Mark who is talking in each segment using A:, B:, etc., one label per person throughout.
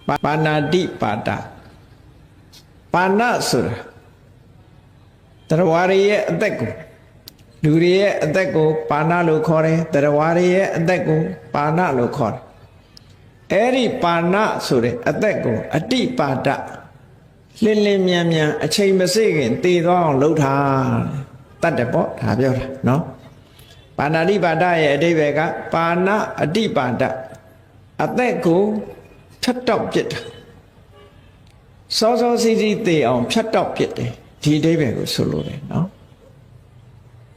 A: ပါဏာတိပါဒပါဏဆိုတာတရားဝရရဲ့အသက်ကိုလူတွေရဲ့အသက်ကိုပါဏလို့ခေါ်တယ်တရားဝရရဲ့အသက်ကိုပါဏလို့ခေါ်တယ်အဲ့ဒီပါဏဆိုတဲ့အသက်ကိုအတိပါဒလင်းလင်းမြန်မြန်အချိန်မစေ့ခင်တည်သွားအောင်လုပ်ထားတတ်တယ်ပေါ့ဒါပြောတာနော်ပါဏာတိပါဒရဲ့အဓိပ္ပာယ်ကပါဏအတိပါဒအသက်ကိုဖြတ်တောက်ပြစ်တာစောစောစီးစီးတည်အောင်ဖြတ်တောက်ပြစ်တယ်ဒီအဓိပ္ပာယ်ကိုဆိုလိုတယ်နော်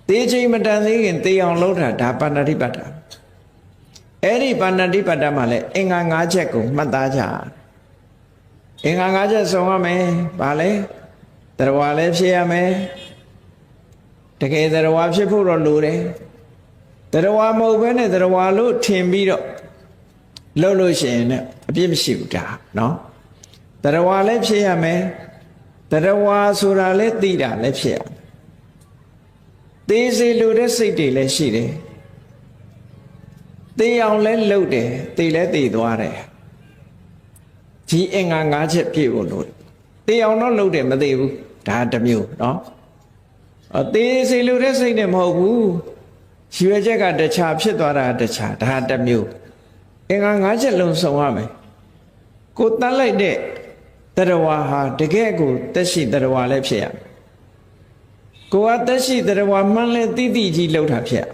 A: တည်ချိန်မတန်သေးခင်တည်အောင်လုပ်တာဒါပါဏာတိပါဒအဲ့ဒီပါဏာတိပါဒမှာလည်းအင်္ဂါ၅ချက်ကိုမှတ်သားကြအင်္ဂါ၅ချက်စုံရမယ်ဘာလဲတရားဝါလည်းဖြစ်ရမယ်တကယ်တရားဝါဖြစ်ဖို့တော့လိုတယ်တရားဝါမဟုတ်ဘဲနဲ့တရားဝါလို့ထင်ပြီးတော့လုပ်လို့ရှိရင်လည်းအပြစ်မရှိဘူးဒါနော်တရားဝါလည်းဖြစ်ရမယ်တရားဝါဆိုတာလည်းသိတာလည်းဖြစ်ရမယ်သိစေလိုတဲ့စိတ်တွေလည်းရှိတယ်သိအောင်လည်းလုပ်တယ်သိလည်းသိသွားတယ်ဒီအင်္ဂါ၅ချက်ပြည့်ဖို့လို့သိအောင်တော့လုပ်တယ်မသိဘူးဒါတစ်မျိုးနော်သိစေလိုတဲ့စိတ်နဲ့မဟုတ်ဘူးရွေချက်ကတခြားဖြစ်သွားတာတခြားဒါတစ်မျိုးအင်္ဂါ၅ချက်လုံးစုံရမယ်ကိုတတ်လိုက်တဲ့တရားဝါဟာတကယ်ကိုတက်ရှိတရားဝါလည်းဖြစ်ရကိုကတက်ရှိတရားဝါမှန်လဲတိတိကြီးလှုပ်တာဖြစ်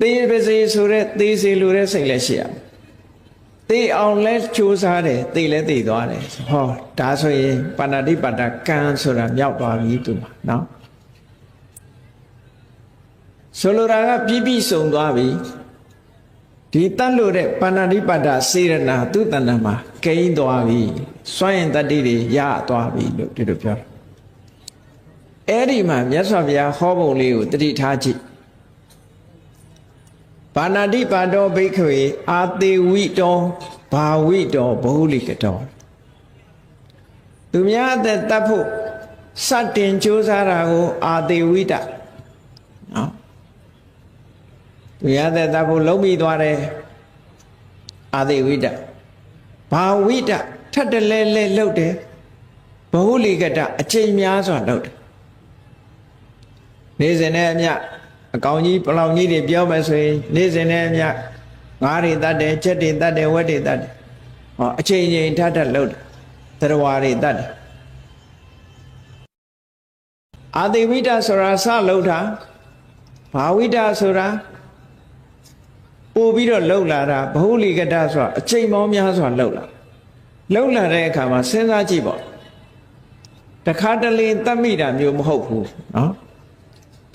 A: သိပါစေဆိုတဲ့သိစေလိုတဲ့စိတ်လည်းရှိရသိအောင်လဲကြိုးစားတယ်သိလဲသိသွားတယ်ဟောဒါဆိုရင်ပါဏာတိပါဒကံဆိုတာမြောက်သွားပြီသူမှာနော်ဆိုလိုတာကပြည့်စုံသွားပြီဒီတတ်လို့တဲ့ပါဏာတိပါဒစေရနာသူ့တဏ္ဍာမှာကိန်းသွားပြီစွန့်ရင်တတ္တိတွေရသွားပြီလို့ဒီလိုပြောတာအဲ့ဒီမှာမြတ်စွာဘုရားဟောပုံလေးကိုတတိထားကြည့်ပါဏာတိပါဒောဘိက္ခဝေအာတေဝိတောဘာဝိတောဘဟုလိကတောသူများအသက်တတ်ဖို့စတင်ကြိုးစားတာကိုအာတေဝိတနော်သူများအသက်တတ်ဖို့လုံးပြီးသွားတယ်အာတေဝိတဘာဝိတထပ်တလဲလဲလှုပ်တယ်ဘဟုလိကတအချိန်များစွာလှုပ်တယ်နေစဉ်နဲ့အမျှအကောင်ကြီးပလောင်ကြီးတွေပြောမယ်ဆိုရင်နေ့စဉ်နဲ့အမျှငါးတွေတတ်တယ်ချက်တွေတတ်တယ်ဝက်တွေတတ်တယ်ဟောအချိန်ချင်းထထလှုပ်တယ်တရားဝါတွေတတ်တယ်အာတိဝိတဆိုတာစလှုပ်တာဘာဝိတဆိုတာပို့ပြီးတော့လှုပ်လာတာဘဟုလိကတဆိုတာအချိန်ပေါင်းများစွာလှုပ်လာတဲ့အခါမှာစဉ်းစားကြည့်ပေါ့တခါတလေတတ်မိတာမျိုးမဟုတ်ဘူးနော်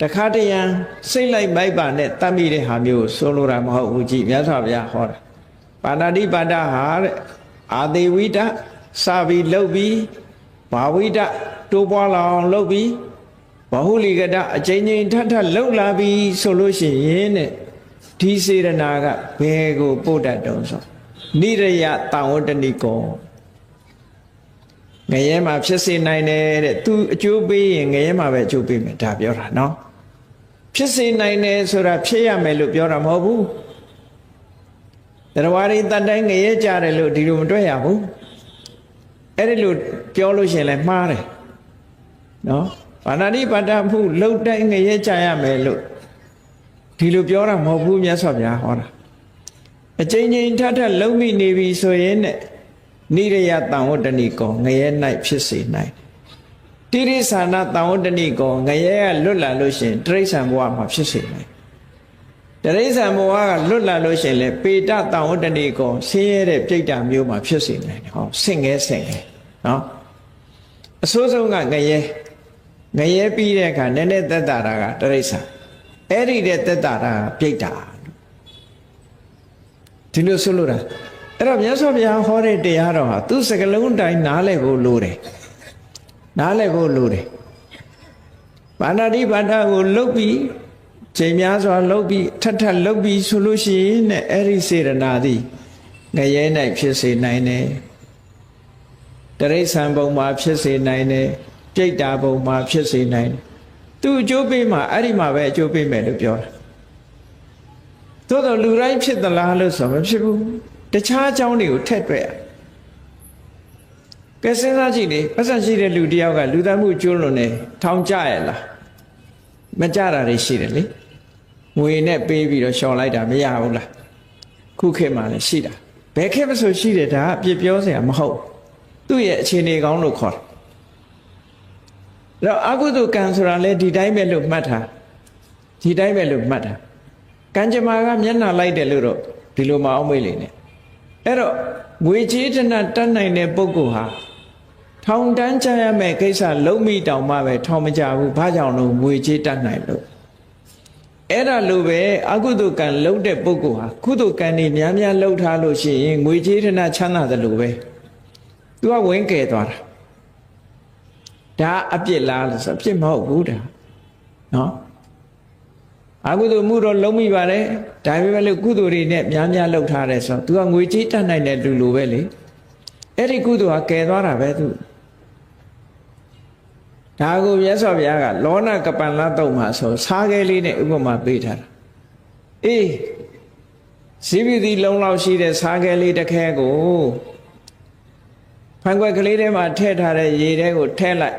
A: တခါတရံစိတ်လိုက်မိုက်ပါနဲ့တတ်မိတဲ့ဟာမျိုးဆိုလိုတာမဟုတ်ဘူးကြည့်မြတ်စွာဘုရားဟောတာပါဏာတိပါဒဟာတဲ့အာတိဝိတစာပြီးလှုပ်ပြီးဘာဝိတတိုးပွားလာအောင်လှုပ်ပြီးဘဟုလိကတအချိန်ချင်းထထလှုပ်လာပြီးဆိုလို့ရှိရင်တဲ့ဒီစေရနာကဘယ်ကိုပို့တတ်တုံးဆိုနိရယတံဝတ္တနိကောငရဲမှာဖြစ်စေနိုင်တယ်တဲ့သူအကျိုးပေးရင်ငရဲမှာပဲအကျိုးပေးမယ်ဒါပြောတာနော်ဖြစ်စေနိုင်တယ်ဆိုတာဖြစ်ရမယ်လို့ပြောတာမဟုတ်ဘူးတရားဝါရီတတ်တိုင်းငရဲကြတယ်လို့ဒီလိုမတွက်ရဘူးအဲ့ဒီလိုပြောလို့ရှိရင်လည်းမှားတယ်နော်ပါဏာတိပါဒမှုလှုပ်တိုင်းငရဲကြရမယ်လို့ဒီလိုပြောတာမဟုတ်ဘူးမြတ်စွာဘုရားဟောတာအချိန်ချင်းထထလုံးမိနေပြီဆိုရင်တဲ့နိရယတံဝတ္တနိကောငရဲ၌ဖြစ်စေနိုင်တိရိစ္ဆာနတံဝတ္တနိကောငရဲကလွတ်လာလို့ရှိရင်တိရိစ္ဆာန်ဘဝမှာဖြစ်စေနိုင်တိရိစ္ဆာန်ဘဝကလွတ်လာလို့ရှိရင်လေပေတတံဝတ္တနိကောဆင်းရဲတဲ့ပြိတ္တာမျိုးမှာဖြစ်စေနိုင်တယ်ဟောဆင့်ငဲနော်အဆိုးဆုံးကငရဲပြီးတဲ့အခါနည်းနည်းသက်သာတာကတိရိစ္ဆာန်အဲ့ဒီတဲ့သက်သာတာပြိတ္တာဒီလိုဆိုလို့တာအဲ့တော့မြတ်စွာဘုရားဟောတဲ့တရားတော်ဟာသူစကလုံးတိုင်းနားလည်ဖို့လိုတယ်ပါဏာတိပါဒကိုလှုပ်ပြီးချိန်များစွာလှုပ်ပြီးထထလှုပ်ပြီးဆိုလို့ရှိရင်နဲ့အဲ့ဒီစေရနာသည်ငရဲ၌ဖြစ်စေနိုင်တယ်တရိစ္ဆာန်ဘုံမှာဖြစ်စေနိုင်တယ်ပြိတ္တာဘုံမှာဖြစ်စေနိုင်တယ်သူအကျိုးပေးမှာအဲ့ဒီမှာပဲအကျိုးပေးမယ်လို့ပြောတာသို့တော်လူတိုင်းဖြစ်သလားလို့ဆိုမဖြစ်ဘူး တခြားအကြောင်းတွေကိုထက်တွေ့ကဲစဉ်းစားကြည့်လေပတ်စံရှိတဲ့လူတယောက်ကလူသားမှုကျိုးလွန်နေထောင်ကြရလားမကြတာတွေရှိတယ်လေငွေနဲ့ပေးပြီးတော့ရှောင်လိုက်တာမရဘူးလားခုခေတ်မှာလည်းရှိတာဘယ်ခေတ်မဆိုရှိတယ်ဒါအပြစ်ပြောစရာမဟုတ်သူ့ရဲ့အခြေအနေကောင်းလို့ခေါ်တယ်တော့အကုသိုလ်ကံဆိုတာလေဒီတိုင်းပဲလို့မှတ်ထားဒီတိုင်းပဲလို့မှတ်ထားကံကြမ္မာကမျက်နှာလိုက်တယ်လို့တော့ဒီလိုမအောင်မေ့လိမ့်နဲ့အဲ့တော့ငွေကြေးတဏတတ်နိုင်တဲ့ပုဂ္ဂိုလ်ဟာထောင်တန်းကြရမယ့်ကိစ္စလုံးမိတောင်မှပဲထောင်မကြဘူးဘာကြောင့်လို့ငွေကြေးတတ်နိုင်လို့အဲ့ဒါလိုပဲအကုသိုလ်ကံလုံးတဲ့ပုဂ္ဂိုလ်ဟာကုသိုလ်ကံนี่များများလှုပ်ထားလို့ရှိရင်ငွေကြေးတဏချမ်းသာတယ်လို့ပဲသူကဝင်ကယ်သွားတာဒါအပြစ်လားလို့ဆိုအပြစ်မဟုတ်ဘူးဒါနော်အကုသိုလ်မှုတော့လုံးမိပါတယ်ဒါပေမဲ့လို့ကုသိုလ်တွေနဲ့များများလှုပ်ထားတယ်ဆိုတော့ तू ကငွေကြေးတတ်နိုင်တဲ့လူလိုပဲလေအဲ့ဒီကုသိုလ်ကကယ်သွားတာပဲ तू ဒါကိုမြတ်စွာဘုရားကလောနကပန္လတုတ်မှာဆိုစားခဲလေးနဲ့ဥပမာပေးထားတာအေးဇီဝိတိလုံးလောက်ရှိတဲ့စားခဲလေးတစ်ခဲကိုဖန်ခွက်ကလေးထဲမှာထည့်ထားတဲ့ရေထဲကိုထည့်လိုက်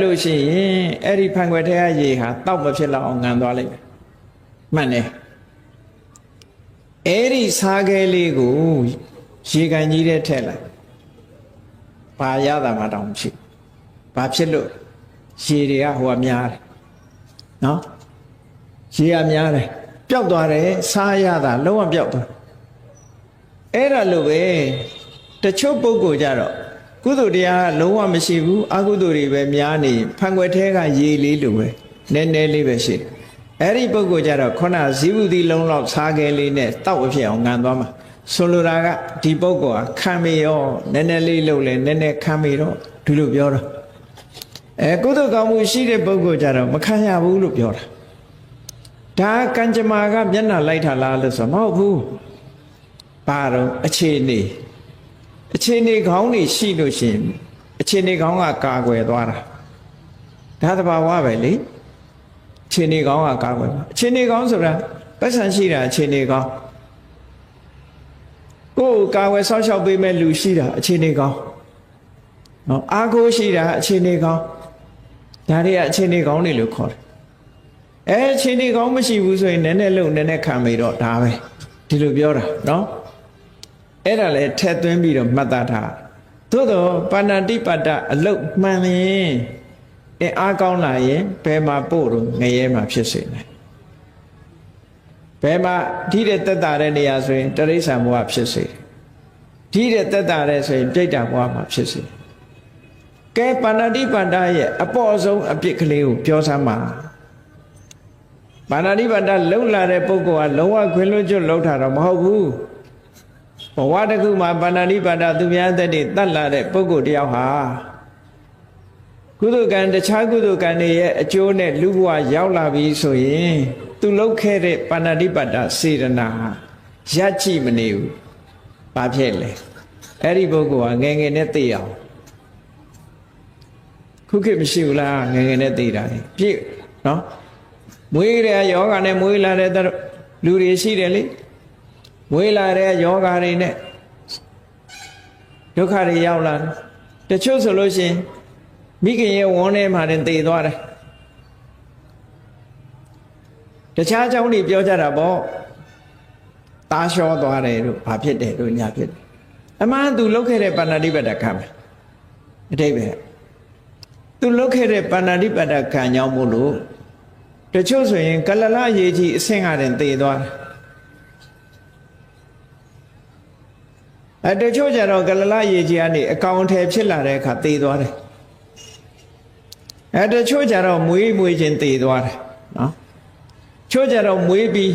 A: လို့ရှိရင်အဲ့ဒီဖန်ခွက်ထဲကရေဟာတောက်မဖြစ်လောက်အောင်ငံသွားလိမ့်မယ်မှန်တယ်အဲ့ဒီစားခဲလေးကိုရေကန်ကြီးထဲထည့်လိုက်ဘာရတာမှတောင်မရှိဘာဖြစ်လို့ရေတွေကဟိုကများတယ်နော်ရေကများတယ်ပျောက်သွားတယ်စားရတာလုံးဝပျောက်သွားအဲ့ဒါလို့ပဲတချို့ပုဂ္ဂိုလ်ကြတော့ကုသိုလ်တရားလုံးဝမရှိဘူးအကုသိုလ်တွေပဲများနေဖန်ခွက်ထဲကရေလေးလိုပဲနည်းနည်းလေးပဲရှိတယ်အဲ့ဒီပုဂ္ဂိုလ်ကြတော့ခုနဇီဝတိလုံးလောက်စားခဲလေးနဲ့တောက်အဖြစ်အောင်ငံသွားမှာဆိုလိုတာကဒီပုဂ္ဂိုလ်ကခံမေရောနည်းနည်းလေးလုပ်လဲနည်းနည်းခံမေတော့ဒီလိုပြောတော့ကုသိုလ်ကောင်းမှုရှိတဲ့ပုဂ္ဂိုလ်ကြတော့မခံရဘူးလို့ပြောတာဒါကံကြမ္မာကမျက်နှာလိုက်တာလားလို့ဆိုမဟုတ်ဘူးဘာတော့အခြေအနေကောင်းနေရှိလို့ရှိရင်အခြေအနေကောင်းကကာကွယ်သွားတာဒါသဘာဝပဲလေအခြေအနေကောင်းကကာကွယ်အခြေအနေကောင်းဆိုတာပတ်စံရှိတာအခြေအနေကောင်းကိုယ်ကာကွယ်ဆောက်ရှောက်ပေးမဲ့လူရှိတာအခြေအနေကောင်းနော်အားကိုးရှိတာအခြေအနေကောင်းဒါတွေကအခြေအနေကောင်းတွေလို့ခေါ်တယ်အခြေအနေကောင်းမရှိဘူးဆိုရင်နည်းနည်းလုံနည်းနည်းခံမိတော့ဒါပဲဒီလိုပြောတာနော်အဲ့ဒါလည်းထက်သွင်းပြီးတော့မှတ်သားထားသို့တော့ပါဏာတိပါဒအလုတ်မှန်ရင်အားကောင်းလာရင်ဘယ်မှာပို့တော့ငရဲမှာဖြစ်စေနိုင်ဘယ်မှာဒီတဲ့တက်တာတဲ့နေရာဆိုရင်တရိစ္ဆာန်ဘဝဖြစ်စေဒီတဲ့တက်တာတဲ့ဆိုရင်ပြိတ္တာဘဝမှာဖြစ်စေကဲပါဏာတိပါဒရဲ့အပေါ်ဆုံးအပြစ်ကလေးကိုပြောစမ်းပါပါဏာတိပါဒလုံလာတဲ့ပုဂ္ဂိုလ်ကလုံးဝခွင်လွတ်ကျွတ်လောက်တာတော့မဟုတ်ဘူးဘဝတစ်ခုမှာပါဏာတိပါဒသူများသက်တွေတတ်လာတဲ့ပုဂ္ဂိုလ်တယောက်ဟာကုသိုလ်ကံတခြားကုသိုလ်ကံတွေရဲ့အကျိုးနဲ့လူဘဝရောက်လာပြီဆိုရင်သူလုပ်ခဲ့တဲ့ပါဏာတိပါဒစေတနာရပ်ကြည့်မနေဘူးဘာဖြစ်လဲအဲ့ဒီပုဂ္ဂိုလ်ကငယ်ငယ်နဲ့သိအောင်ခုခေတ်မရှိဘူးလားငယ်ငယ်နဲ့သိတာလေပြည့်နော်မွေးတဲ့ယောဂနဲ့မွေးလာတဲ့လူတွေရှိတယ်လေမွေးလာတဲ့ယောဂတွေနဲ့ဒုက္ခတွေရောက်လာတယ်တချို့ဆိုလို့ရှိရင်မိခင်ရဲ့ဝန်းထဲမှာတင်သေသွားတယ်တခြားအကြောင်းတွေပြောကြတာပေါ့တားလျှောသွားတယ်တို့ဘာဖြစ်တယ်တို့ညာဖြစ်တယ်အမှန်သူလုတ်ခဲ့တဲ့ပါဏာတိပါဒခံမယ်အတိတ်ပဲသူလုတ်ခဲ့တဲ့ပါဏာတိပါဒခံကြောင့်မို့လို့တချို့ဆိုရင်ကလလရေကြီးအဆင့်ကတင်သေသွားတယ်တချို့ကြတော့ကလလရေကြီးကနေအကောင်အထည်ဖြစ်လာတဲ့အခါသေသွားတယ်တချို့ကြတော့မွေးခြင်းသေသွားတယ်နော်ချို့ကြတော့မွေးပြီး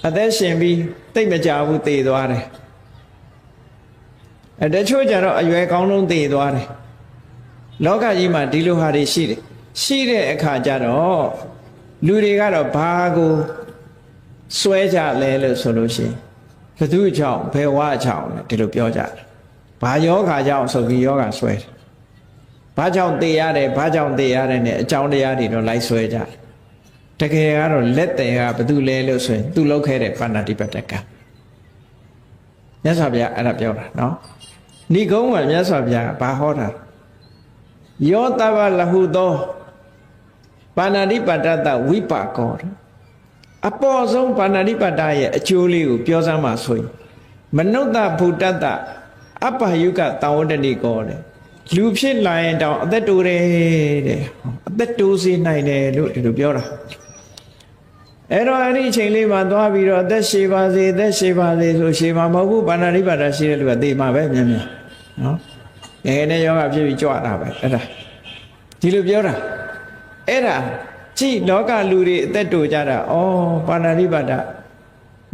A: အသက်ရှင်ပြီးတိတ်မကြဘူးသေသွားတယ်တချို့ကြတော့အရွယ်ကောင်းလုံးသေသွားတယ်လောကကြီးမှာဒီလိုဟာတွေရှိတယ်ရှိတဲ့အခါကျတော့လူတွေကတော့ဘာကိုစွဲကြလဲလို့ဆိုလို့ရှိရင်ဘသူကြောင့်ဘယ်ဝါကြောင့်လဲဒီလိုပြောကြတယ်ဘာယောဂါကြောင့်ဆိုပြီးယောဂါဆွဲတယ်ဘာကြောင့်သေရတယ်ဘာကြောင့်သေရတယ်နဲ့အကြောင်းတရားတွေတော့လိုက်ဆွဲကြတယ်တကယ်ကတော့လက်တယ်ကဘသူလဲလို့ဆိုရင်သူလောက်ခဲ့တဲ့ပါဏာတိပါဒက မြတ်စွာဘုရားအဲ့ဒါပြောတာနော်ဏိဂုံးကမြတ်စွာဘုရားဘာဟောတာယောတဗ္ဗလဟုသောပါဏာတိပါဒတဝိပါကောအပေါ်ဆုံးပါဏာတိပါဒရဲ့အကျိုးလေးကိုပြောစမ်းပါဆိုရင်မနုဿဗုဒ္ဓတအပ္ပယုကတံဝတ္တနိကောတဲ့လူဖြစ်လာရင်တောင်အသက်တိုးတယ်တဲ့အသက်တိုးစေနိုင်တယ်လို့ဒီလိုပြောတာအဲ့တော့အဲ့ဒီအချိန်လေးမှာသွားပြီးတော့အသက်ရှည်ပါစေအသက်ရှည်ပါစေဆိုရှည်မှာမဟုတ်ဘူးပါဏာတိပါဒရှိတဲ့လူကသေမှာပဲမြန်မြန်နော်ငယ်နဲ့ယောဂဖြစ်ပြီးကြွတာပဲအဲ့ဒါဒီလိုပြောတာအဲ့ဒါကြည့်လောကလူတွေအသက်တိုးကြတာဩပါဏာတိပါဒ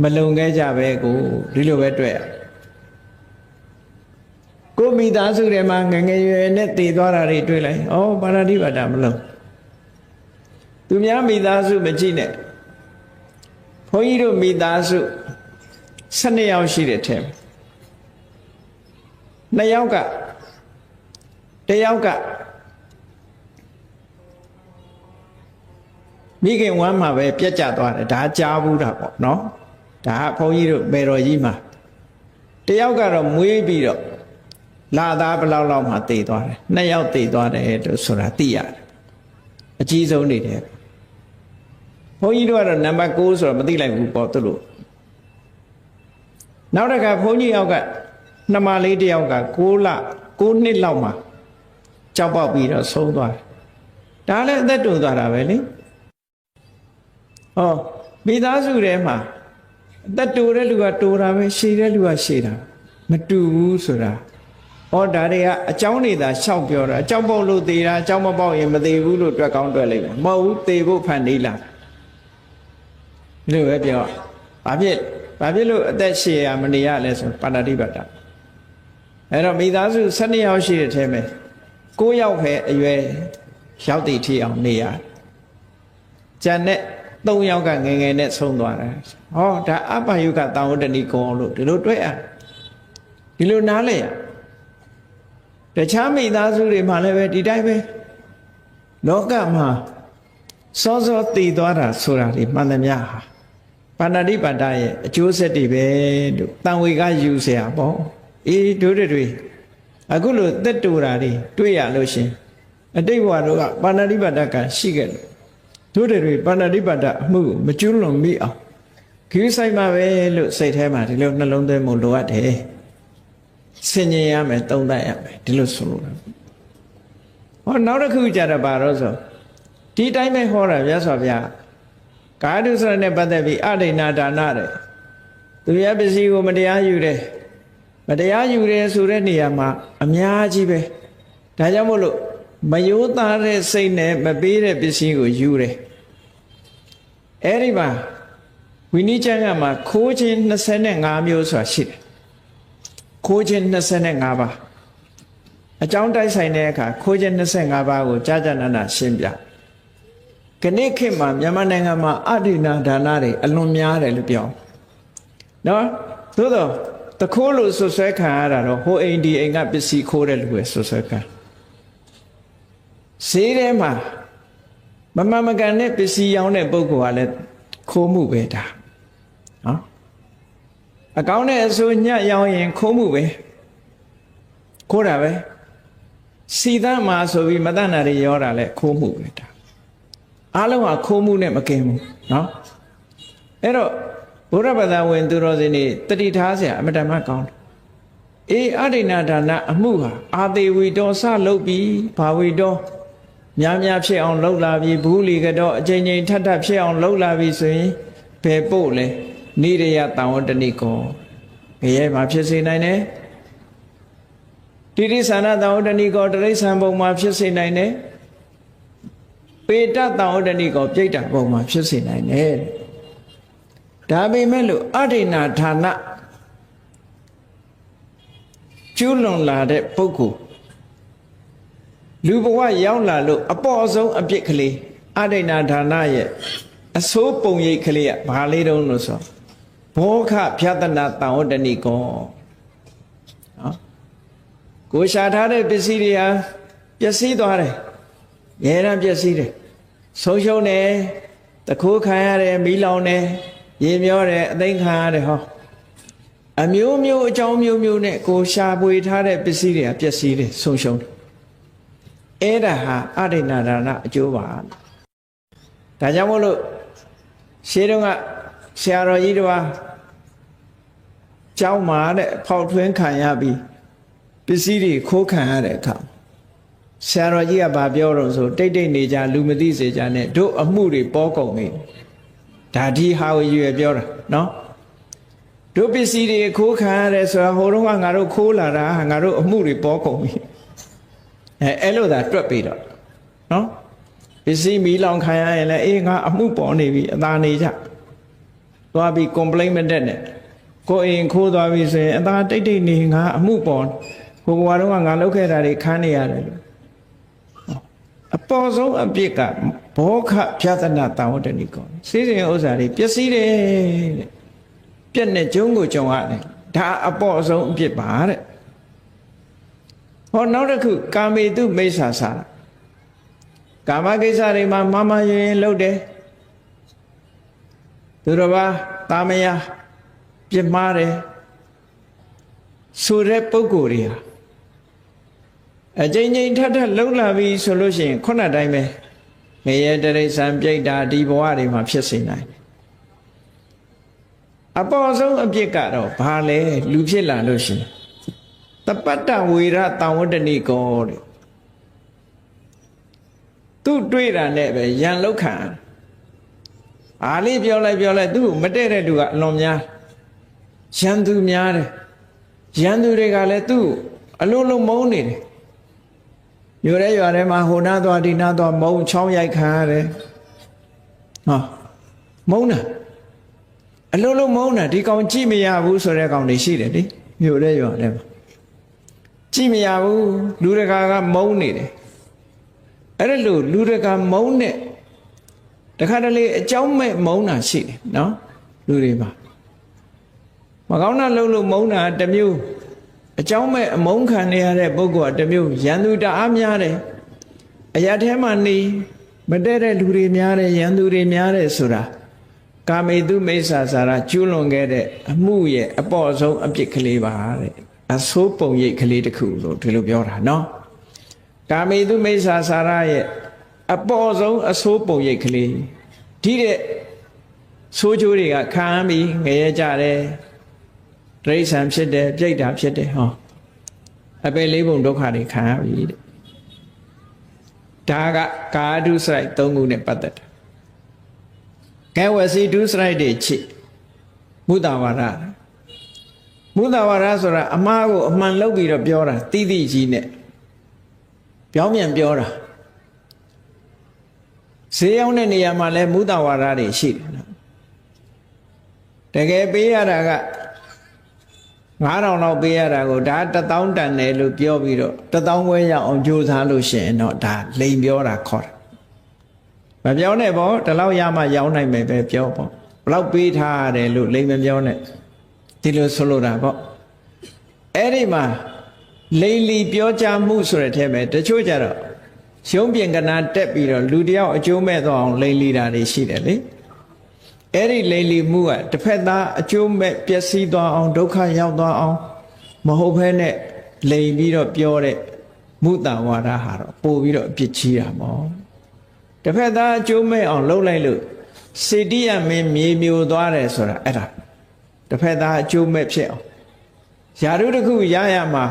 A: မလုံခဲ့ကြပဲကိုဒီလိုပဲတွေ့ရကိုမိသားစုတွေမှာငငယ်ရွယ်နဲ့တည်သွားတာတွေတွေ့လိုက်ဩပါဏာတိပါဒမလုံသူများမိသားစုမကြည့်နဲ့ဘုန်းကြီးတို့မိသားစု12ယောက်ရှိတဲ့ထဲ2ယောက်က1ယောက်ကမိခင်ဝမ်းမှာပဲပြက်ကျသွားတယ်ဒါကြားဘူးတာပေါ့နော်ဒါကဘုန်းကြီးတို့မေတော်ကြီးမှာ1ယောက်ကတော့မွေးပြီးတော့လာသားဘလောက်လောက်မှတည်သွားတယ်2ယောက်တည်သွားတယ်လို့ဆိုတာသိရတယ်အကြီးဆုံးနေတယ်ဘုန်းကြီးတို့ကတော့နံပါတ်6ဆိုတော့မသိလိုက်ဘူးပေါ့သူတို့နောက်တစ်ခါဘုန်းကြီးယောက်ကနှမလေးတစ်ယောက်က9နှစ်လောက်မှကြောက်ပေါက်ပြီးတော့ဆုံးသွားတယ်ဒါလည်းအသက်တူသွားတာပဲလေဟောမိသားစုထဲမှာအသက်တူတဲ့လူကတူတာပဲရှည်တဲ့လူကရှည်တာမတူဘူးဆိုတာဟောဒါတွေကအကြောင်းတွေသာရှောက်ပြောတာအကြောင်းပေါက်လို့သေးတာအကြောင်းမပေါက်ရင်မသေးဘူးလို့တွက်ကောင်းတွက်လိုက်မယ်မဟုတ်ဘူးသေဖို့ဖန်နေလားဒီလိုပဲပြောဘာဖြစ်လို့အသက်ရှည်ရမနေရလဲဆိုပါဏာတိပါဒအဲ့တော့မိသားစု12ယောက်ရှိတဲ့ထဲမှာ9ယောက်ပဲအရွယ်ရောက်တည်ထီအောင်နေရကျန်တဲ့3ယောက်ကငယ်ငယ်နဲ့ဆုံးသွားတယ်ဟောဒါအပ္ပယုကတံဝတ္တနိကောလို့ဒီလိုတွေ့ရဒီလိုနားလဲရတခြားမိသားစုတွေမှာလည်းပဲဒီတိုင်းပဲလောကမှာစောစောတည်သွားတာဆိုတာဒီမှန်သမျှဟာပါဏာတိပါဒရဲ့အကျိုးဆက်တွေပဲလို့တန်ဝေကယူเสียပေါ့အေးတို့တွေအခုလို့တက်တူတာတွေတွေ့ရလို့ရှင်အတိတ်ဘဝတို့ကပါဏာတိပါဒကရှိခဲ့လို့တို့တွေပါဏာတိပါဒအမှုမကျွလွန်မိအောင်ခီးဆိုင်မှာပဲလို့စိတ်ထဲမှာဒီလိုနှလုံးသွင်းမှုလိုအပ်တယ်ဆင်ញင်ရမယ်သုံးသပ်ရမယ်ဒီလိုဆိုလို့ဟောနောက်တစ်ခုကြတော့ပါတော့ဆိုဒီတိုင်းပဲဟောတာမြတ်စွာဘုရားကာယဒုစရနဲ့ပတ်သက်ပြီးအဒိဏဒါနတဲ့သူရပစ္စည်းကိုမတရားယူတယ်မတရားယူတယ်ဆိုတဲ့နေရာမှာအများကြီးပဲဒါကြောင့်မို့လို့မယိုးသားတဲ့စိတ်နဲ့မပေးတဲ့ပစ္စည်းကိုယူတယ်အဲ့ဒီမှာဝိနည်းကျမ်းကမှာခိုးခြင်း25မျိုးဆိုတာရှိတယ်ခိုးခြင်း25ပါးအကြောင်းတိုက်ဆိုင်တဲ့အခါခိုးခြင်း25ပါးကိုကြာကြာနာနာရှင်းပြခဏခေတ်မှာမြန်မာနိုင်ငံမှာအဒိဏဒါနတွေအလွန်များတယ်လို့ပြောနော်သို့တော့တခိုးလို့ဆွဆွဲခံရတာတော့ဟိုအိမ်ဒီအိမ်ကပစ္စည်းခိုးတဲ့လူပဲဆွဆွဲခံဈေးထဲမှာမမှန်မကန်တဲ့ပစ္စည်းရောင်းတဲ့ပုဂ္ဂိုလ်ကလည်းခိုးမှုပဲဒါနော်အကောင်းတဲ့အဆိုးညံ့ရောင်းရင်ခိုးမှုပဲခိုးတာပဲစီသတ်မှာဆိုပြီးမတတ်တာတွေရောတာလဲခိုးမှုပဲဒါအားလုံးကခိုးမှုနဲ့မကင်ဘူးနော်အဲ့တော့ဘုရားဘာသာဝင်သူတော်စင်တွေတတိထားเสียအမတန်မှကောင်းတယ်အေးအဒိဏဒါနအမှုဟာအာသေးဝီတော်စလုပ်ပြီးဘာဝီတော်များများဖြစ်အောင်လှုပ်လာပြီးဘူးလီကတော့အချိန်ချင်းထပ်ထပ်ဖြစ်အောင်လှုပ်လာပြီးဆိုရင်ဘယ်ပို့လဲနိရိယတံဝတ္တနိကောဘယ်ရဲ့မှာဖြစ်စေနိုင်တယ်တိရိစ္ဆာနတံဝတ္တနိကောတိရိစ္ဆာန်ပုံမှာဖြစ်စေနိုင်တယ်ပေတတံဝတ္တနိကောပြိတ္တပုံမှာဖြစ်စေနိုင်တယ်ဒါပေမဲ့လို့အဒိဏဌာနကျွလွန်လာတဲ့ပုဂ္ဂိုလ်လူဘဝရောက်လာလို့အပေါ်ဆုံးအပြစ်ကလေးအဒိဏဌာနရဲ့အစိုးပုံရိပ်ကလေးကဘာလေးတုံးလို့ဆိုဘောခဖြတနာတံဝတ္တနိကောနော်ကိုရှာထားတဲ့ပစ္စည်းတွေဟာပျက်စီးသွားတယ်ရဲရန်ပျက်စီးတယ်ဆုံးရှုံးတယ်တခိုးခံရတယ်မီးလောင်တယ်ရေမျောတယ်အသိမ်းခံရတယ်ဟော အမျိုးမျိုးအကြောင်းမျိုးမျိုးနဲ့ကိုရှာပွေထားတဲ့ပစ္စည်းတွေကပျက်စီးတယ်ဆုံးရှုံးတယ်အဲ့ဒါဟာအရိဏဒါနအကျိုးပါဒါကြောင့်မို့လို့ရှေးတုန်းကဆရာတော်ကြီးတော်ကျောင်းမှာတဲ့ဖောက်ထွင်းခံရပြီးပစ္စည်းတွေခိုးခံရတဲ့အခါဆရာတော်ကြီးကဗာပြောတော့ဆိုတိတ်တိတ်နေကြလူမသိစေကြနဲ့တို့အမှုတွေပေါ်ကုန်ပြီဒါဒီဟာကိုရွယ်ပြောတာနော်တို့ပစ္စည်းတွေခိုးခံရတယ်ဆိုတာဟိုတုန်းကငါတို့ခိုးလာတာငါတို့အမှုတွေပေါ်ကုန်ပြီအဲ့လိုသာတွက်ပြီးတော့နော်ပစ္စည်းမီးလောင်ခံရရင်လည်းအေးငါအမှုပေါ်နေပြီအသာနေကြသွားပြီး complaint မတက်နဲ့ကိုအိမ်ခိုးသွားပြီဆိုရင်အသာတိတ်တိတ်နေငါအမှုပေါ်ဟိုဘဝတုန်းကငါလုပ်ခဲ့တာတွေခန်းနေရတယ်လို့အပေါ်ဆုံးအပြစ်ကဘောခဖြာသနာတာဝတ္တနိကောစီစဉ်ဥစ္စာတွေပျက်စီးတယ်တဲ့ပြက်နဲ့ကျုံးကိုကြုံရတယ်ဒါအပေါ်ဆုံးအပြစ်ပါတဲ့ဟောနောက်တစ်ခုကာမေတုမိစ္ဆာစာကာမကိစ္စတွေမှာမမယွင်လုပ်တယ်သူတော်ဘာတာမယာပြစ်မှားတယ်ဆိုတဲ့ပုဂ္ဂိုလ်တွေဟာအကျဉ်းချင်းထပ်ထပ်လှုပ်လာပြီဆိုလို့ရှိရင်ခုနတိုင်းပဲငရဲတရိစ္ဆာန်ပြိတ္တာဒီဘဝတွေမှာဖြစ်စေနိုင်တယ်အပေါ်ဆုံးအပြစ်ကတော့ဘာလဲလူဖြစ်လာလို့ရှိရင်တပတ္တဝေရတံဝတ္တနိကောတဲ့သူတွေ့တာနဲ့ပဲယံလောက်ခံအားလေးပြောလိုက်သူ့မတည့်တဲ့လူကအလွန်များယံသူများတယ်ယံသူတွေကလည်းသူ့အလုံးလုံးမုန်းနေတယ်ရွာထဲမှာဟိုနာသွားဒီနာသွားမုန်းချောင်းရိုက်ခံရတယ်ဟောမုန်းတာအလုံးလုံးမုန်းတာဒီကောင်ကြည့်မရဘူးဆိုတဲ့ကောင်တွေရှိတယ်လေမြို့ထဲရွာထဲမှာကြည့်မရဘူးလူတကာကမုန်းနေတယ်အဲ့ဒါလို့လူတကာမုန်းတဲ့တခါတလေအကြောင်းမဲ့မုန်းတာရှိတယ်နော်လူတွေမှာမကောင်းတာလုပ်လို့မုန်းတာတစ်မျိုးအကြောင်းမဲ့အမုန်းခံနေရတဲ့ပုဂ္ဂိုလ်ကတစ်မျိုးရန်သူတအားများတယ်အရာထဲမှာနေမတည့်တဲ့လူတွေများတယ်ရန်သူတွေများတယ်ဆိုတာကာမေတုမိစ္ဆာစာရကျူးလွန်ခဲ့တဲ့အမှုရဲ့အပေါ်ဆုံးအပြစ်ကလေးပါတဲ့အဆိုးပုံရိပ်ကလေးတစ်ခုလို့ဒီလိုပြောတာနော်ကာမေတုမိစ္ဆာစာရရဲ့အပေါ်ဆုံးအဆိုးပုံရိပ်ကလေးဒီတဲ့ဆိုးကျိုးတွေကခံပြီးငရဲကြတယ်တိရစ္ဆာန်ဖြစ်တယ်ပြိတ္တာဖြစ်တယ်ဟောအပေလေးပုံဒုက္ခတွေခံရပြီတဲ့ဒါကကာဒုစရိုက်၃ခုနဲ့ပတ်သက်တယ်ကဲဝစီဒုစရိုက်တွေချစ်မုဒ္ဒဝါဒဆိုတာအမှားကိုအမှန်လုပ်ပြီးတော့ပြောတာတိတိကြီးနဲ့ပြောင်းပြန်ပြောတာဈေးရောက်တဲ့နေရာမှာလဲမုဒ္ဒဝါဒတွေရှိတယ်နော်တကယ်ပေးရတာက9000လောက်ပေးရတာကိုဒါ1000တန်တယ်လို့ပြောပြီးတော့1000ခွဲရအောင်ကြိုးစားလို့ရှိရင်တော့ဒါလိန်ပြောတာခေါ်တာမပြောနဲ့ပေါ့ဒီလောက်ရမှရောင်းနိုင်မယ်ပဲပြောပေါ့ဘလောက်ပေးထားရတယ်လို့လိန်မပြောနဲ့ဒီလိုဆိုလိုတာပေါ့အဲ့ဒီမှာလိန်လီပြောကြမှုဆိုတဲ့ထဲမှာတချို့ကြတော့ရုံးပြင်ကနာတက်ပြီးတော့လူတယောက်အကျိုးမဲ့သွားအောင်လိန်လီတာတွေရှိတယ်လေအဲ့ဒီလိန်လီမှုကတစ်ဖက်သားအကျိုးမဲ့ပျက်စီးသွားအောင်ဒုက္ခရောက်သွားအောင်မဟုတ်ဘဲနဲ့လိန်ပြီးတော့ပြောတဲ့မုတ္တဝါဒဟာတော့ပို့ပြီးတော့အပြစ်ကြီးတာပေါ့တစ်ဖက်သားအကျိုးမဲ့အောင်လှုပ်လိုက်လို့စေတိယမင်းမြေမျိုးသွားတယ်ဆိုတာအဲ့ဒါတစ်ဖက်သားအကျိုးမဲ့ဖြစ်အောင်ယာရုတစ်ခုရရမှာ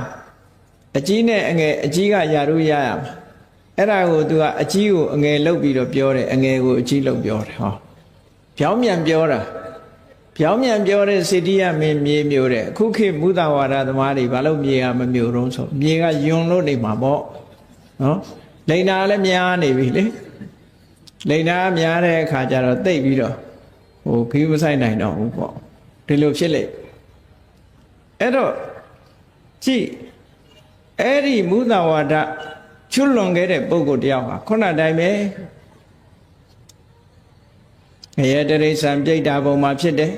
A: အကြီးနဲ့အငယ်အကြီးကယာရုရရမှာအဲ့ဒါကိုသူကအကြီးကိုအငယ်လှုပ်ပြီးတော့ပြောတယ်အငယ်ကိုအကြီးလှုပ်ပြောတယ်ဟောပြောင်းပြန်ပြောတာပြောင်းပြန်ပြောတဲ့စေတိယမင်းမြေမျိုးတဲ့အခုခေတ်မုဒ္ဒဝါဒသမားတွေဘာလို့မြေကမမျိုးတော့ဆိုမြေကယွန်လို့နေမှာပေါ့နော်လိန်နာလည်းများနေပြီလေလိန်နာများတဲ့အခါကျတော့တိတ်ပြီးတော့ဟိုခီးမဆိုင်နိုင်တော့ဘူးပေါ့ဒီလိုဖြစ်လေအဲ့တော့ကြည့်အဲ့ဒီမုဒ္ဒဝါဒချွတ်လွန်ခဲ့တဲ့ပုဂ္ဂိုလ်တယောက်ဟာခုနတိုင်းပဲငရဲတရိစ္ဆာန်ပြိတ္တာပုံမှာဖြစ်တယ်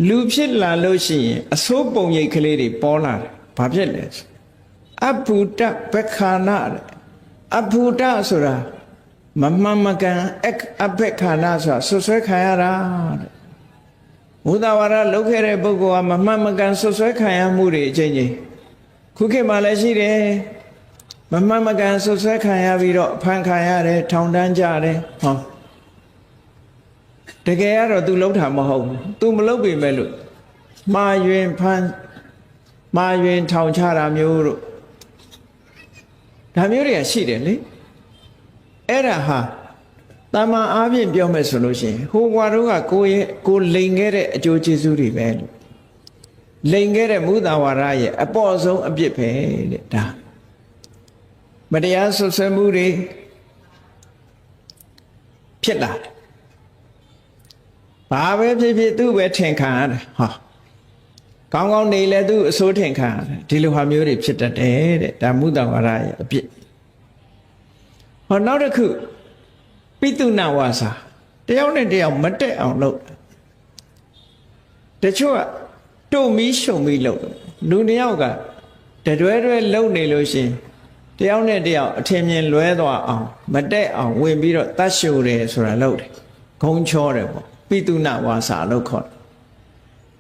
A: လူဖြစ်လာလို့ရှိရင်အစိုးပုံရိပ်ကလေးတွေပေါ်လာတယ်ဘာဖြစ်လဲအဘုဒ္ဓဘက္ခာနာအဘုဒ္ဓဆိုတာမမှန်မကန်အဘက္ခာနာဆိုတာဆွဆွဲခံရတာတဲ့ မုဒ္ဒဝါဒလုပ်ခဲ့တဲ့ပုဂ္ဂိုလ်ကမမှန်မကန်ဆွဆွဲခံရမှုတွေအချင်းချင်းခုခေတ်မှာလည်းရှိတယ်မမှန်မကန်ဆွဆွဲခံရပြီးတော့ဖန်ခံရတယ်ထောင်တန်းကြတယ်ဟောတကယ်ကတော့ तू လုပ်တာမဟုတ်ဘူး तू မလုပ်ပေမဲ့လို့မာယွင်ဖန်မာယွင်ထောင်ချတာမျိုးတို့ဒါမျိုးတွေကရှိတယ်လေအဲ့ဒါဟာတမန်အားဖြင့်ပြောမယ်ဆိုလို့ရှိရင်ဟိုဘွားတို့ကကိုလိန်ခဲ့တဲ့အကျိုးကျေးဇူးတွေပဲလို့လိန်ခဲ့တဲ့မုဒ္ဒဝါဒရဲ့အပေါ်ဆုံးအပြစ်ပဲတဲ့ဒါမတရားဆွဆွဲမှုတွေဖြစ်လာတယ်ဘာပဲဖြစ်ဖြစ်သူ့ပဲထင်ခံရတယ်ဟောကောင်းကောင်းနေလဲသူ့အစိုးထင်ခံရတယ်ဒီလိုဟာမျိုးတွေဖြစ်တတ်တယ်တဲ့ဒါမုဒ္ဒဝါဒရဲ့အပြစ်ဟောနောက်တစ်ခုပိတုဏဝါစာတယောက်နဲ့တယောက်မတက်အောင်လုပ်တချို့ကတို့မီးရှုံမီးလုပ်လူတစ်ယောက်ကတွဲလုံနေလို့ရှိရင်တယောက်နဲ့တယောက်အထင်မြင်လွဲသွားအောင်မတက်အောင်ဝင်ပြီးတော့တတ်ရှုတယ်ဆိုတာလုပ်တယ်ဂုံချောတယ်ပေါ့ပိတုဏဝါစာလို့ခေါ်တယ်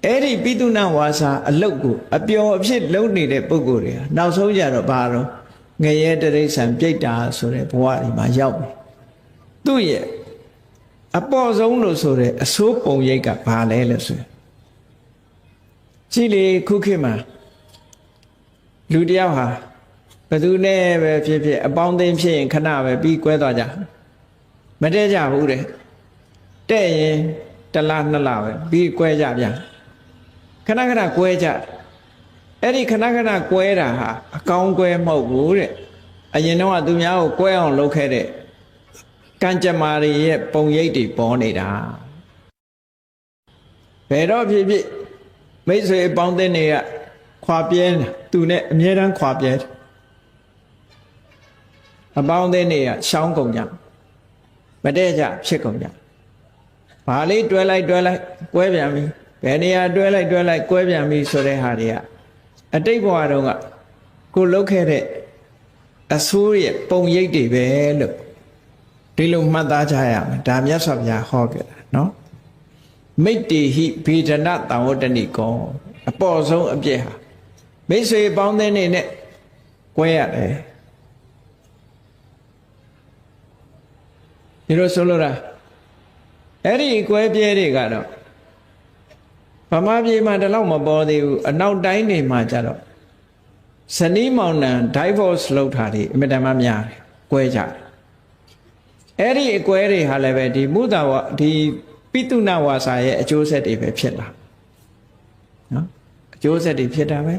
A: အဲ့ဒီပိတုဏဝါစာအလုပ်ကိုအပျော်အဖြစ်လုပ်နေတဲ့ပုဂ္ဂိုလ်တွေနောက်ဆုံးကြတော့ဘာတော့ငရဲတရိစ္ဆာန်ပြိတ္တာဆိုတဲ့ဘဝတွေမှာရောက်ပြီသူ့ရဲ့အပေါ်ဆုံးလို့ဆိုတဲ့အစိုးပုံရိပ်ကဘာလဲလို့ဆိုကြည့်လေခုခေတ်မှာလူတယောက်ဟာဘယ်သူနဲ့ပဲဖြစ်ဖြစ်အပေါင်းအသင်းဖြစ်ရင်ခဏပဲပြီးကွဲသွားကြမတည့်ကြဘူးတဲ့တဲ့ရင်တစ်လနှစ်လပဲပြီးကွဲကြပြန်ခဏခဏကွဲကြအဲ့ဒီခဏခဏကွဲတာဟာအကောင်းကွဲမဟုတ်ဘူးတဲ့အရင်တော့သူများကိုကွဲအောင်လုပ်ခဲ့တဲ့ကံကြမ္မာတွေရဲ့ပုံရိပ်တွေပေါ်နေတာဘယ်တော့ဖြစ်ဖြစ်မိတ်ဆွေအပေါင်းအသင်းတွေကခွာပြဲသူနဲ့အမြဲတမ်းခွာပြဲအပေါင်းအသင်းတွေကရှောင်းကုန်ကြမတည့်ကြဖြစ်ကုန်ကြဘာလေးတွဲလိုက်ကွဲပြန်ပြီဘယ်နေရာတွဲလိုက်ကွဲပြန်ပြီဆိုတဲ့ဟာတွေကအတိတ်ဘဝတုန်းကကိုလှုပ်ခဲ့တဲ့အဆိုးရဲ့ပုံရိပ်တွေပဲလို့ဒီလိုမှတ်သားကြရမယ်ဒါမြတ်စွာဘုရားဟောခဲ့တာနော်မိတ္တိဟိဗေဒနာတံဝတ္တနိကောအပေါ်ဆုံးအပြည့်ဟာမိတ်ဆွေပေါင်းတဲ့နေနဲ့ကွဲရတယ်ဒီလိုဆိုလို့လားအဲ့ဒီကွဲပြဲတွေကတော့ဗမာပြည်မှာတလောက်မပေါ်သေးဘူးအနောက်တိုင်းတွေမှာကျတော့ဇနီးမောင်နှံ divorce လုပ်တာတွေအမြဲတမ်းများတယ်ကွဲကြတယ်အဲ့ဒီအကွဲတွေဟာလည်းပဲဒီမုဒ္ဒဝါဒီပိတုဏဝါစာရဲ့အကျိုးဆက်တွေပဲဖြစ်လာနော်အကျိုးဆက်တွေဖြစ်တာပဲ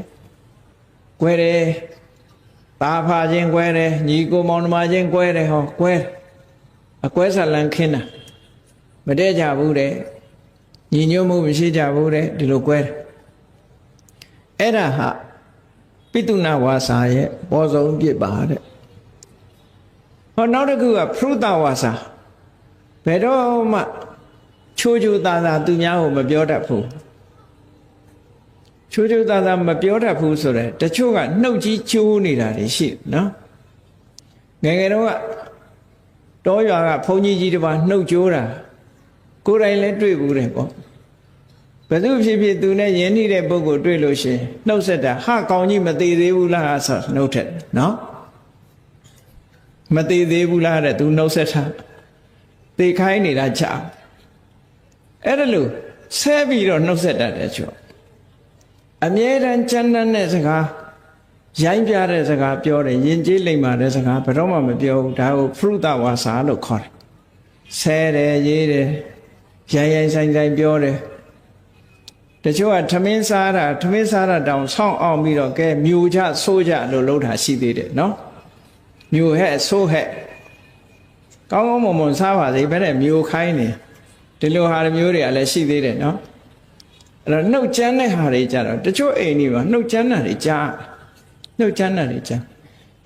A: ကွဲတယ်ตาဖာချင်းကွဲတယ်ညီကိုမောင်နှမချင်းကွဲတယ်ဟောကွဲအကွဲဆလန်ခင်းတာမတည့်ကြဘူးတဲ့ညီညွတ်မှုမရှိကြဘူးတဲ့ဒီလိုကွဲတယ်အဲ့ဒါဟာပိတုဏဝါစာရဲ့ပေါ်ဆုံးပြစ်ပါတဲ့ဟောနောက်တစ်ခုကဖရုဒဝါစာဘယ်တော့မှချိုးသားသူများကိုမပြောတတ်ဘူးချိုးသားမပြောတတ်ဘူးဆိုတော့တချို့ကနှုတ်ကြီးချိုးနေတာတွေရှိနော်ငယ်ငယ်တော့ကတောရွာကဘုန်းကြီးတစ်ပါးနှုတ်ကြိုးတာကိုယ်တိုင်လည်းတွေ့ဘူးတယ်ပေါ့ဘယ်သူဖြစ်ဖြစ်သူနဲ့ယဉ်နေတဲ့ပုဂ္ဂိုလ်တွေ့လို့ရှိရင်နှုတ်ဆက်တာဟာကောင်းကြီးမသေးသေးဘူးလားဆိုနှုတ်ထက်နော်မသေးသေးဘူးလားတဲ့သူနှုတ်ဆက်တာသေခိုင်းနေတာချအဲ့ဒါလို့ဆဲပြီးတော့နှုတ်ဆက်တတ်တယ်ချောအမြဲတမ်းချမ်းသာတဲ့စကားရိုင်းပြတဲ့စကားပြောတယ်ယဉ်ကျေးလိမ္မာတဲ့စကားဘယ်တော့မှမပြောဘူးဒါကိုဖရုဒဝါစာလို့ခေါ်တယ်ဆဲတယ်ရေးတယ်ရိုင်းဆိုင်ပြောတယ်တချို့ကထမင်းစားတာတောင်ဆောင်းအောင်ပြီးတော့ကဲမျိုးချဆိုးကြလို့လှုပ်တာရှိသေးတယ်နော်မျိုးဟဲ့ဆိုးဟဲ့ကောင်းမွန်စားပါစေဘယ်နဲ့မျိုးခိုင်းနေဒီလိုဟာမျိုးတွေကလည်းရှိသေးတယ်နော်အဲ့တော့နှုတ်ချမ်းတဲ့ဟာတွေကြတော့တချို့အိမ်တွေမှာနှုတ်ချမ်းတာတွေကြား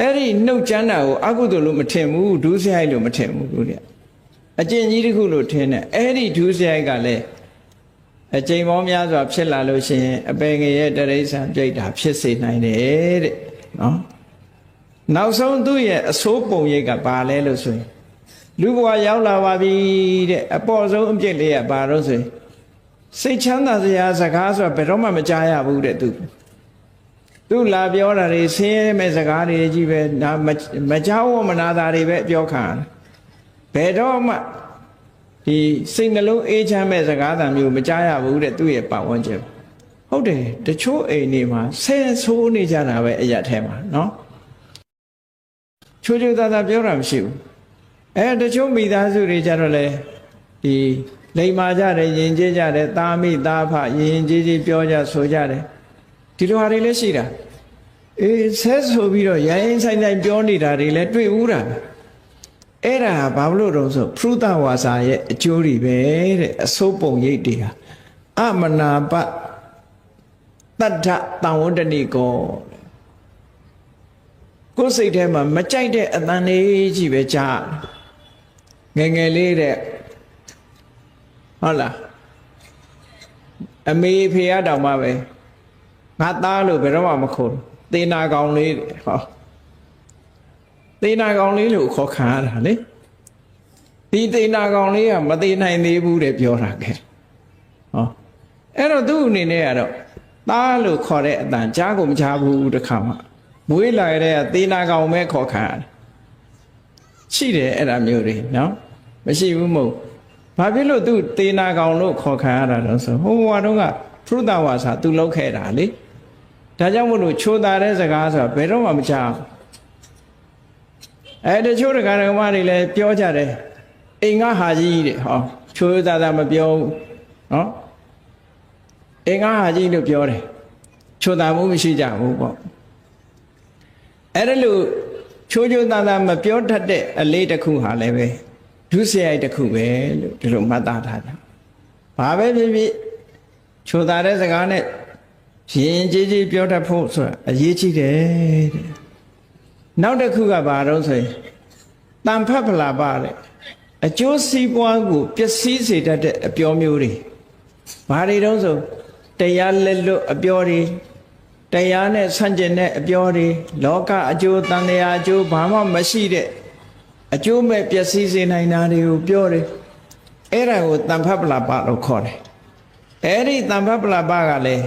A: အဲ့ဒီနှုတ်ချမ်းတာကိုအကုသိုလ်လို့မထင်ဘူးဒုစရိုက်လို့မထင်ဘူးလို့တဲ့အကျင့်ကြီးတစ်ခုလို့ထင်တယ်အဲ့ဒီဒုစရိုက်ကလည်းအကျင့်ပေါင်းများစွာဖြစ်လာလို့ရှိရင်အပေငယ်ရဲ့တရိစ္ဆာန်ပြိတ္တာဖြစ်စေနိုင်တယ်တဲ့နော်နောက်ဆုံးသူ့ရဲ့အဆိုးပုံရိပ်ကဘာလဲလို့ဆိုရင်လူဘဝရောက်လာပါပြီတဲ့အပေါ်ဆုံးအပြစ်လေးကဘာလို့ဆိုရင် စိတ်ချမ်းသာစရာစကားဆိုတာဘယ်တော့မှမကြားရဘူးတဲ့သူလာပြောတာတွေဆင်းရဲမဲ့စကားတွေကြီးပဲမကြောက်ဝမနာတာတွေပဲပြောခံဘယ်တော့မှဒီစိတ်နှလုံးအေးချမ်းမဲ့စကားသံမျိုးမကြားရဘူးတဲ့သူ့ရဲ့ပတ်ဝန်းကျင်ဟုတ်တယ်တချို့အိမ်တွေမှာဆဲဆိုးနေကြတာပဲအရာထဲမှာနော်ချိုးချိုးသားသားပြောတာမရှိဘူးတချို့မိသားစုတွေကြတော့လေဒီလိမ္မာကြတယ်ယဉ်ကျေးကြတယ်သားမိသားဖယဉ်ကျေးကြီးပြောကြဆိုကြတယ်ဒီလိုဟာတွေလည်းရှိတာဆဲဆိုပြီးတော့ရိုင်းဆိုင်ဆိုင်ပြောနေတာတွေလည်းတွေ့ဦးတာအဲ့ဒါဘာလို့တော့ဆိုဖရုဒဝါစာရဲ့အကျိုးတွေပဲတဲ့အစိုးပုံရိပ်တွေဟာအမနာပတတ္ထတံဝတ္တနိကောကိုယ်စိတ်ထဲမှာမကြိုက်တဲ့အတန်လေးကြီးပဲကြားငယ်ငယ်လေးတဲ့ဟုတ်လားအမေဖေရတောင်မှပဲငါသားလို့ဘယ်တော့မှမခေါ်သေနာကောင်လေးဟောသေနာကောင်လေးလို့ခေါ်ခံရတာလေဒီသေနာကောင်လေးကမသေနိုင်သေးဘူးတဲ့ပြောတာခဲ့ဟောအဲ့တော့သူ့အနေနဲ့ကတော့သားလို့ခေါ်တဲ့အတန်ကြားကိုမကြားဘူးတခါမှမွေးလာတဲ့ကသေနာကောင်ပဲခေါ်ခံရတယ်ရှိတယ်အဲ့ဒါမျိုးတွေနော်မရှိဘူးမဟုတ်ဘာဖြစ်လို့သူသေနာကောင်လို့ခေါ်ခံရတာတော့ဆိုဟိုဘဝတုန်းကဖရုဒဝါစာသူလောက်ခဲ့တာလေဒါကြောင့်မို့လို့ချိုးတာတဲ့စကားဆိုတာဘယ်တော့မှမကြားတချို့တက္ကရာမတွေလည်းပြောကြတယ်အိမ်ကဟာကြီးတဲ့ဟောချိုးသားသားမပြောဘူးနော်အိမ်ကဟာကြီးလို့ပြောတယ်ချိုးတာမှုမရှိကြဘူးပေါ့အဲ့ဒါလို့ချိုးသားသားမပြောတတ်တဲ့အလေးတစ်ခုဟာလည်းပဲဒုစရိုက်တစ်ခုပဲလို့ဒီလိုမှတ်သားထားကြဘာပဲဖြစ်ဖြစ်ချိုးသားတဲ့စကားနဲ့ရင်ကြီးကြီးပြောတတ်ဖို့ဆိုတာအရေးကြီးတယ်တဲ့နောက်တစ်ခုကဘာတော့ဆိုရင်တန်ဖတ်ဖလာပါတဲ့အကျိုးစီးပွားကိုပျက်စီးစေတတ်တဲ့အပြောမျိုးတွေဘာတွေတော့ဆိုတရားလက်လွတ်အပြောတွေတရားနဲ့ဆန့်ကျင်တဲ့အပြောတွေလောကအကျိုးတန်တရားအကျိုးဘာမှမရှိတဲ့အကျိုးမဲ့ပျက်စီးစေနိုင်တာတွေကိုပြောတယ်အဲ့ဒါကိုတန်ဖတ်ပလာပလို့ခေါ်တယ်အဲ့ဒီတန်ဖတ်ပလာပကလည်း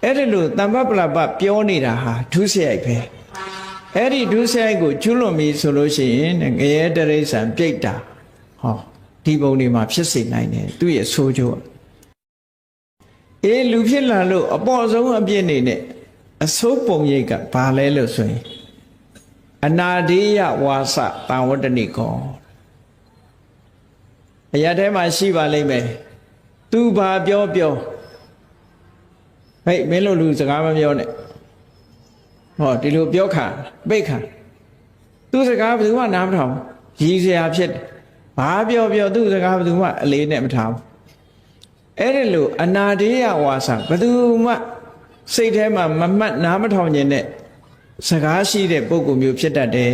A: အဲ့ဒီလိုတန်ဖတ်ပလာပပြောနေတာဟာဒုစရိုက်ပဲအဲ့ဒီဒုစရိုက်ကိုကျွလွန်ပြီဆိုလို့ရှိရင်ငရဲတရိษံပြိတ္တာဟောဒီပုံတွေမှာဖြစ်စေနိုင်တယ်သူရဲ့ဆိုးကျိုးလူဖြစ်လာလို့အပေါ်ဆုံးအပြစ်နေနဲ့အဆိုးပုံရိပ်ကဘာလဲလို့ဆိုရင်အနာဒေယဝါစတံဝတ္တနိကောအရာထဲမှာရှိပါလိမ့်မယ်သူဘာပြောပြောဟဲ့မင်းတို့လူစကားမပြောနဲ့ဟောဒီလိုပြောခါပိတ်ခါသူစကားဘယ်သူမှနားမထောင်ရည်စရာဖြစ်တယ်ဘာပြောပြောသူစကားဘယ်သူမှအလေးနဲ့မထားဘူးအဲ့ဒီလိုအနာဒေယဝါစာဘယ်သူမှစိတ်ထဲမှာမမှတ်နားမထောင်ခြင်းနဲ့စကားရှိတဲ့ပုဂ္ဂိုလ်မျိုးဖြစ်တတ်တယ်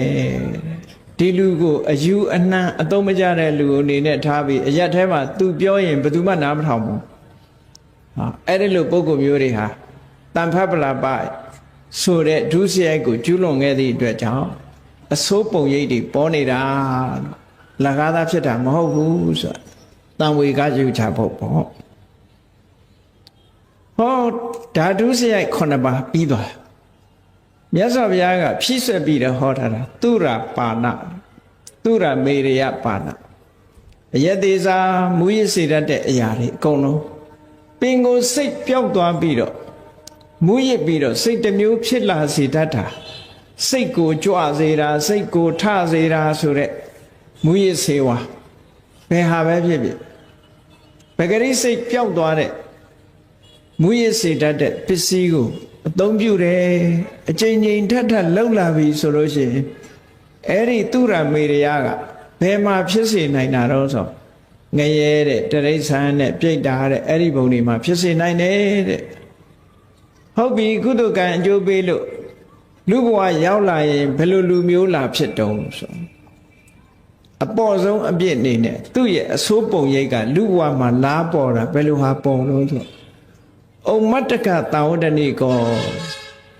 A: ဒီလူကိုအယူအနှံအသုံးမကျတဲ့လူအနေနဲ့ထားပြီးအရက်ထဲမှာသူပြောရင်ဘယ်သူမှနားမထောင်ဘူးအဲ့ဒီလိုပုဂ္ဂိုလ်မျိုးတွေဟာတန်ဖတ်ပလာပဆိုတဲ့ဒုစရိုက်ကိုကျူးလွန်ခဲ့သည့်အတွက်ကြောင့်အဆိုးပုံရိပ်တွေပေါ်နေတာလကားသားဖြစ်တာမဟုတ်ဘူးဆိုတာတန်ဝေကယူချဖို့ပေါ့ဟောဓာတုစရိုက်9ပါးပြီးသွားမြတ်စွာဘုရားကဖြည့်ဆွက်ပြီးတော့ဟောထားတာသူရပါဏသူရမေရယပါဏအယက်သေးစားမူရစ်စေတတ်တဲ့အရာတွေအကုန်လုံးပင်ကိုစိတ်ပျောက်သွားပြီးတော့မူရစ်ပြီးတော့စိတ်တစ်မျိုးဖြစ်လာစေတတ်တာစိတ်ကိုကြွစေတာစိတ်ကိုထစေတာဆိုတဲ့မူရစ်စေဝါဘယ်ဟာပဲဖြစ်ဖြစ်ပဂရိစိတ်ပျောက်သွားတဲ့မူရစ်စေတတ်တဲ့ပစ္စည်းကိုအသုံးပြုတယ်အချိန်ချင်းထပ်ထပ်လှုပ်လာပြီဆိုလို့ရှိရင်အဲ့ဒီသူရမေရယကဘယ်မှာဖြစ်စေနိုင်တာတော့ဆိုငရဲတဲ့တရိษံနဲ့ပြိတ္တာတဲ့အဲ့ဒီဘုံတွေမှာဖြစ်စေနိုင်တယ်တဲ့ဟုတ်ပြီကုသကံအကျိုးပေးလို့လူဘဝရောက်လာရင်ဘယ်လိုလူမျိုးလာဖြစ်တုံးဆိုအပေါ်ဆုံးအပြစ်အနေနဲ့သူ့ရဲ့အဆိုးပုံရိပ်ကလူဘဝမှာလားပေါ်တာဘယ်လိုဟာပုံလို့ဆိုဩမတ္တကတာဝတ္တနိကော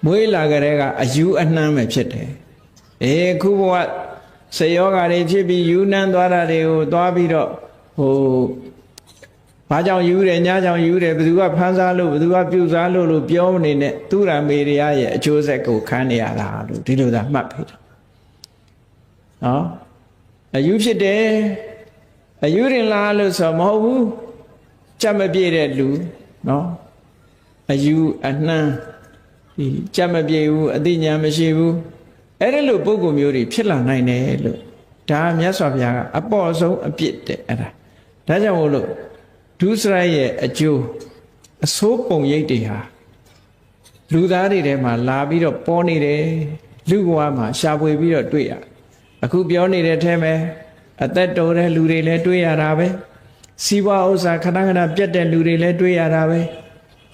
A: မွေးလာကြတဲ့ကအယူအနှမ်းပဲဖြစ်တယ်ခုဘဝဆေယောဂါတွေဖြစ်ပြီးယူနှမ်းသွားတာတွေကိုသွားပြီးတော့ ဘာကြောင့်ယူတယ်ညာကြောင့်ယူတယ်ဘယ်သူကဖမ်းစားလို့ဘယ်သူကပြုတ်စားလို့ပြောနေနဲ့သူရမေရရဲ့အကျိုးဆက်ကိုခံနေရတာလို့ဒီလိုသာမှတ်ပြီးတော့နော်အယူဖြစ်တယ်အယူရင်လားလို့ဆိုမဟုတ်ဘူးကြက်မပြည့်တဲ့လူနော်အယူအနှမ်းဒီကြက်မပြည့်ဘူးအသိဉာဏ်မရှိဘူးအဲ့ဒီလိုပုဂ္ဂိုလ်မျိုးတွေဖြစ်လာနိုင်တယ်လို့ဒါမြတ်စွာဘုရားကအပေါ်ဆုံးအပြစ်တဲ့အဲ့ဒါကြောင့်မို့လို့ဒုစရိုက်ရဲ့အကျိုးအဆိုးပုံရိပ်တွေဟာလူသားတွေထဲမှာလာပြီးတော့ပေါ်နေတယ်လူဘဝမှာရှာဖွေပြီးတော့တွေ့ရအခုပြောနေတဲ့ထဲမှာအသက်တော်တဲ့လူတွေလည်းတွေ့ရတာပဲစီးပွားဥစ္စာခဏခဏပြတ်တဲ့လူတွေလည်းတွေ့ရတာပဲ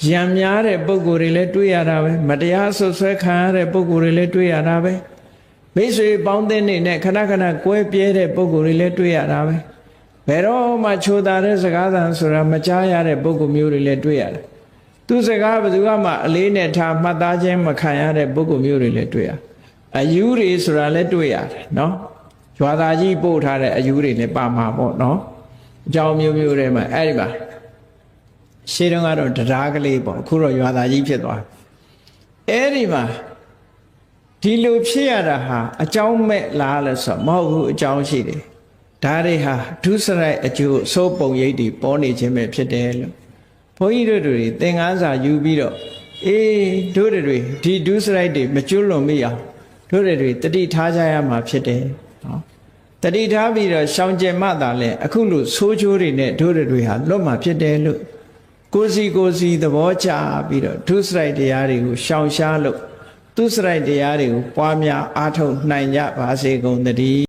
A: ရံများတဲ့ပုဂ္ဂိုလ်တွေလည်းတွေ့ရတာပဲမတရားဆွဆွဲခံရတဲ့ပုဂ္ဂိုလ်တွေလည်းတွေ့ရတာပဲမိတ်ဆွေပေါင်းတဲ့နေနဲ့ခဏခဏကွဲပြဲတဲ့ပုဂ္ဂိုလ်တွေလည်းတွေ့ရတာပဲဘယ်တော့မှချိုးတာတဲ့စကားသံဆိုတာမကြားရတဲ့ပုဂ္ဂိုလ်မျိုးတွေလည်းတွေ့ရတယ်သူစကားဘယ်သူမှအလေးနဲ့ထားမှတ်သားခြင်းမခံရတဲ့ပုဂ္ဂိုလ်မျိုးတွေလည်းတွေ့ရအယူတွေဆိုတာလည်းတွေ့ရတယ်နော်ရွာသားကြီးပို့ထားတဲ့အယူတွေလည်းပါမှာပေါ့နော်အကြောင်းမျိုးမျိုးတွေမှာအဲ့ဒီမှာရှေးတုန်းကတော့တရားကလေးပေါ့အခုတော့ရွာသားကြီးဖြစ်သွားအဲ့ဒီမှာဒီလိုဖြစ်ရတာဟာအကြောင်းမဲ့လားလို့ဆိုမဟုတ်ဘူးအကြောင်းရှိတယ်ဒါတွေဟာဒုစရိုက်အကျိုးစိုးပုံရိပ်တွေပေါ်နေခြင်းပဲဖြစ်တယ်လို့ဘုန်းကြီးတို့တွေသင်္ကန်းစာယူပြီးတော့အေးတို့တွေဒီဒုစရိုက်တွေမကျွလွန်မိအောင်တို့တွေတတိထားကြရမှာဖြစ်တယ်နော်တတိထားပြီးတော့ရှောင်ကျင်မှသာလဲအခုလိုဆိုးချိုးတွေနဲ့တို့တွေဟာလွတ်မှာဖြစ်တယ်လို့ကိုစီသဘောချပြီးတော့ဒုစရိုက်တရားတွေကိုရှောင်ရှားလို့သူစရိုက်တရားတွေကိုပွားများအားထုတ်နိုင်ကြပါစေကုန်သတည်း